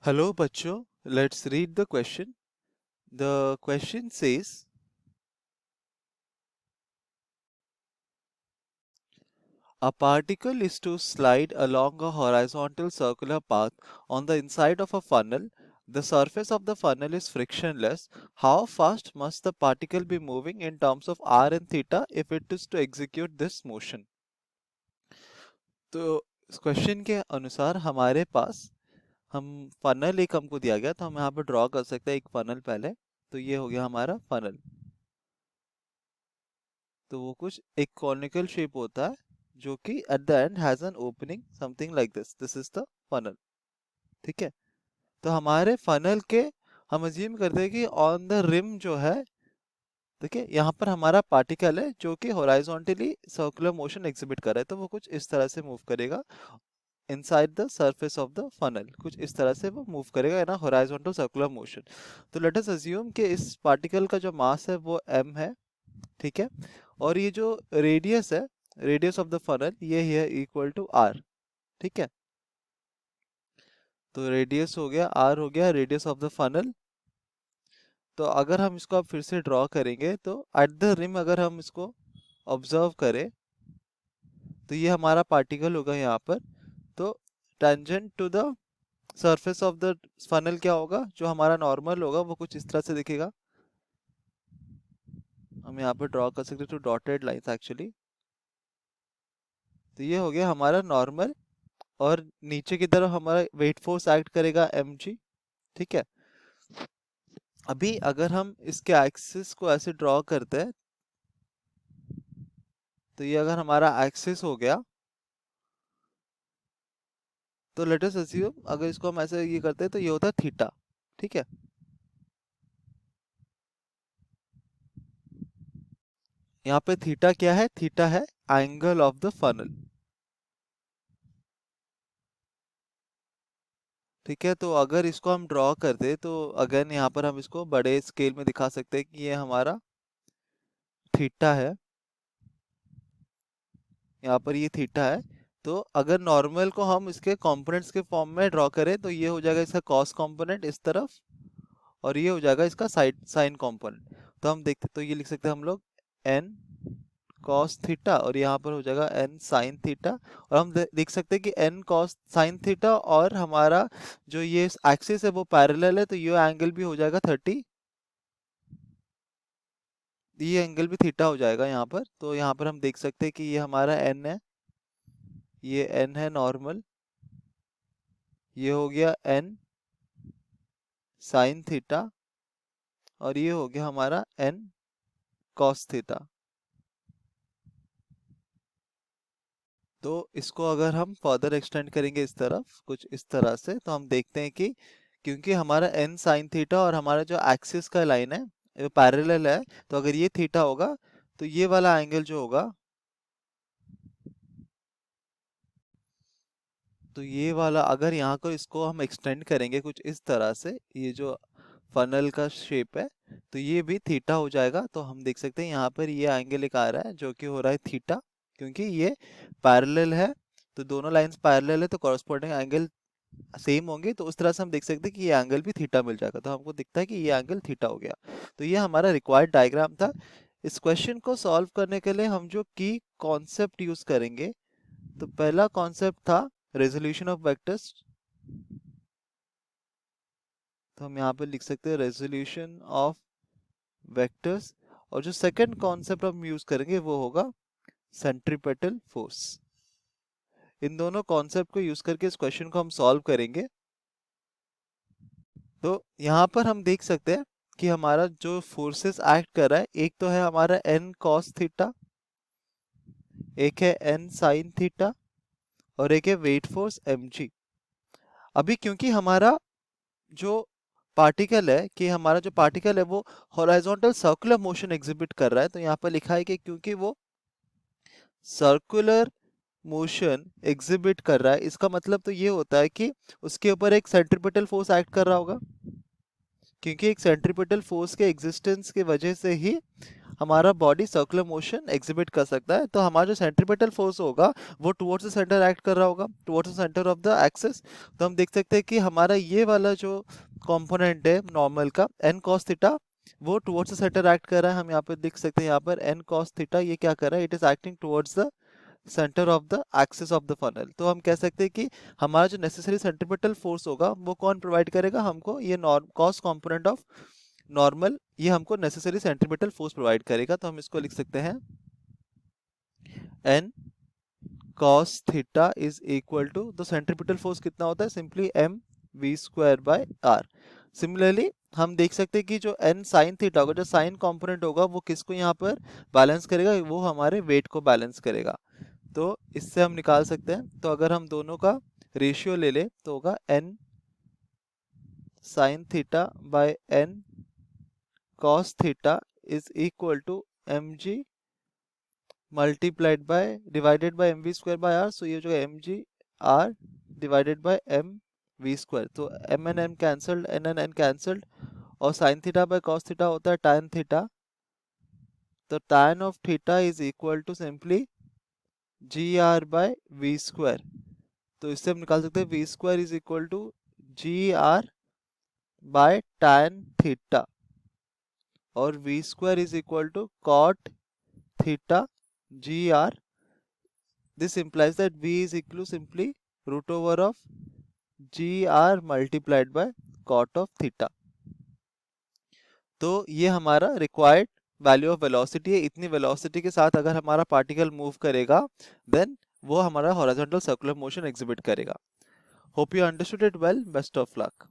Hello, बच्चों. Let's read the question. The question says, a particle is to slide along a horizontal circular path on the inside of a funnel. The surface of the funnel is frictionless. How fast must the particle be moving in terms of r and theta if it is to execute this motion? तो इस question के अनुसार हमारे पास हम funnel एक हमको दिया गया, तो हम यहाँ पे ड्रॉ कर सकते हैं एक फनल पहले. तो ये हो गया हमारा फनल. तो वो कुछ एक कॉनिकल शेप होता है जो कि at the end has an opening something like this is the funnel. ठीक है. तो हमारे फनल के हम अज्यूम करते हैं कि ऑन द रिम जो है, देखिए यहाँ पर हमारा पार्टिकल है जो कि हॉरिजॉन्टली सर्कुलर मोशन एग्जिबिट कर रहा है. तो वो कुछ इस तरह से मूव करेगा inside the surface of the funnel. कुछ इस तरह से वो मूव करेगा ना, हॉरिजॉन्टल सर्कुलर मोशन. तो लेट अस अज्यूम कि इस पार्टिकल का जो मास है वो m है. ठीक है. और ये जो रेडियस है, रेडियस ऑफ द फनल, ये है इक्वल टू आर. ठीक है. तो रेडियस हो गया, आर हो गया रेडियस ऑफ द फनल. तो अगर हम इसको अब फिर से ड्रॉ करेंगे तो एट द रिम अगर हम इसको ऑब्जर्व करें तो ये हमारा पार्टिकल होगा यहाँ पर. तो tangent to the surface of the funnel क्या होगा, जो हमारा नॉर्मल होगा वो कुछ इस तरह से दिखेगा. हम यहाँ पर ड्रॉ कर सकते हैं टू डॉटेड लाइंस एक्चुअली. तो ये हो गया हमारा नॉर्मल. और नीचे की तरफ हमारा वेट फोर्स एक्ट करेगा mg. ठीक है. अभी अगर हम इसके एक्सिस को ऐसे ड्रॉ करते हैं तो ये अगर हमारा एक्सिस हो गया तो लेट अस अस्यूम अगर इसको हम ऐसे ये करते हैं तो ये होता है थीटा. ठीक है. यहाँ पे थीटा क्या है, थीटा है एंगल ऑफ द फनल. ठीक है. तो अगर इसको हम ड्रॉ करते तो अगेन यहाँ पर हम इसको बड़े स्केल में दिखा सकते हैं कि ये हमारा थीटा है. यहाँ पर ये थीटा है. तो अगर नॉर्मल को हम इसके कंपोनेंट्स के फॉर्म में ड्रॉ करें तो ये हो जाएगा इसका कॉस कंपोनेंट इस तरफ, और ये हो जाएगा इसका साइड साइन कंपोनेंट. तो हम देखते तो ये लिख सकते हैं हम लोग n cos थीटा, और यहाँ पर हो जाएगा n sin थीटा. और हम देख सकते हैं कि n cos sin थीटा और हमारा जो ये एक्सिस है वो पैरेलल है, तो ये एंगल भी हो जाएगा 30. ये एंगल भी थीटा हो जाएगा यहाँ पर. तो यहाँ पर हम देख सकते हैं कि ये हमारा n है, ये n है नॉर्मल, ये हो गया n sin थीटा, और ये हो गया हमारा n cos थीटा. तो इसको अगर हम फर्दर एक्सटेंड करेंगे इस तरफ कुछ इस तरह से, तो हम देखते हैं कि क्योंकि हमारा n sin थीटा और हमारा जो एक्सिस का लाइन है ये पैरेलल है, तो अगर ये थीटा होगा तो ये वाला एंगल जो होगा, तो ये वाला अगर यहाँ को इसको हम एक्सटेंड करेंगे कुछ इस तरह से, ये जो फनल का शेप है, तो ये भी थीटा हो जाएगा. तो हम देख सकते हैं यहाँ पर ये एंगल एक आ रहा है जो कि हो रहा है थीटा, क्योंकि ये पैरेलल है. तो दोनों लाइंस पैरेलल है तो कॉरस्पॉन्डिंग एंगल सेम होंगे. तो उस तरह से हम देख सकते हैं कि ये एंगल भी थीटा मिल जाएगा. तो हमको दिखता है कि ये एंगल थीटा हो गया. तो ये हमारा रिक्वायर्ड डायग्राम था. इस क्वेश्चन को सॉल्व करने के लिए हम जो की कॉन्सेप्ट यूज करेंगे, तो पहला कॉन्सेप्ट था रेजोल्यूशन ऑफ वेक्टर्स. तो हम यहाँ पे लिख सकते हैं रेजोल्यूशन ऑफ वेक्टर्स. और जो सेकंड कॉन्सेप्ट हम यूज करेंगे वो होगा सेंट्रीपेटल फोर्स. इन दोनों कॉन्सेप्ट को यूज करके इस क्वेश्चन को हम सॉल्व करेंगे. तो यहाँ पर हम देख सकते हैं कि हमारा जो फोर्सेस एक्ट कर रहा है, एक तो है हमारा n cos थीटा, एक है n sin थीटा, और एक है वेट फोर्स mg. अभी क्योंकि हमारा जो पार्टिकल है कि हमारा जो पार्टिकल है वो हॉरिजॉन्टल सर्कुलर मोशन एग्जिबिट कर रहा है, तो यहाँ पर लिखा है कि क्योंकि वो सर्कुलर मोशन एग्जिबिट कर रहा है, इसका मतलब तो ये होता है कि उसके ऊपर एक सेंट्रीपिटल फोर्स एक्ट कर रहा होगा, क्योंकि एक सेंट्रीपिटल फोर्स के एग्जिस्टेंस की वजह से ही हमारा बॉडी सर्कुलर मोशन एग्जिबिट कर सकता है। तो हमारा जो सेंट्रीपिटल फोर्स होगा वो टुवर्ड्स द सेंटर एक्ट कर रहा होगा, towards the centre of the axis. तो हम देख सकते हैं कि हमारा ये वाला जो कंपोनेंट है नॉर्मल का n cos थीटा, वो टुवर्ड्स द सेंटर एक्ट कर रहा है। हम यहाँ पे देख सकते हैं, यहाँ पर n cos थीटा ये क्या कर रहा है, it is acting towards the centre of the axis of the funnel. तो हम कह सकते हैं कि हमारा जो नेसेसरी सेंट्रीपिटल फोर्स होगा वो कौन प्रोवाइड करेगा हमको, ये कॉस कंपोनेंट ऑफ नॉर्मल, ये हमको नेसेसरी सेंट्रीपिटल फोर्स प्रोवाइड करेगा। तो हम इसको लिख सकते हैं n cos theta is equal to, तो सेंट्रीपिटल फोर्स कितना होता है, simply m v square by r। Similarly हम देख सकते हैं कि जो n sin थीटा होगा, जो साइन कंपोनेंट होगा वो किसको यहाँ पर बैलेंस करेगा, वो हमारे वेट को बैलेंस करेगा। तो इससे हम निकाल सकते हैं, तो अगर हम दोनों का रेशियो ले ले तो होगा n sin theta by n cos theta is equal to mg multiplied by divided by mv square by r। So ये जो mg r divided by mv square, तो m and m cancelled, n and n cancelled, और sin theta by cos theta होता है tan theta. तो tan of theta is equal to simply G are by V square. तो इससे हम निकाल सकते हैं V square is equal to g are by tan theta, और v square is equal to cot theta g r. This implies that v is equal to simply root over of G R multiplied by cot of theta. तो ये हमारा required value of velocity है। इतनी velocity के साथ अगर हमारा particle move करेगा देन वो हमारा हॉरिजॉन्टल सर्कुलर मोशन एग्जिबिट करेगा। Hope you understood it well, best of luck.